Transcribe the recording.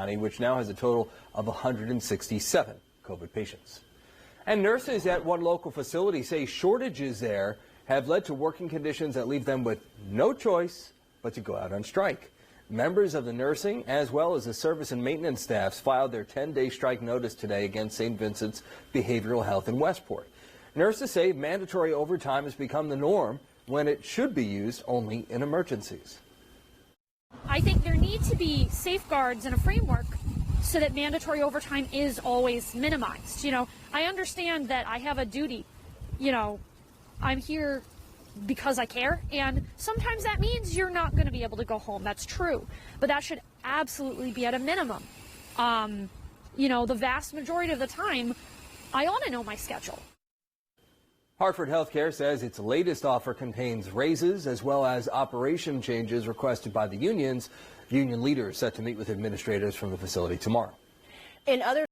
County, which now has a total of 167 COVID patients. And nurses at one local facility say shortages there have led to working conditions that leave them with no choice but to go out on strike. Members of the nursing as well as the service and maintenance staffs filed their 10-day strike notice today against St. Vincent's Behavioral Health in Westport. Nurses say mandatory overtime has become the norm when it should be used only in emergencies. I think there need to be safeguards and a framework so that mandatory overtime is always minimized. I understand that I have a duty. I'm here because I care, and sometimes that means you're not going to be able to go home. That's true, but that should absolutely be at a minimum. The vast majority of the time, I ought to know my schedule. Hartford Healthcare says its latest offer contains raises as well as operation changes requested by the unions. Union leaders set to meet with administrators from the facility tomorrow. In other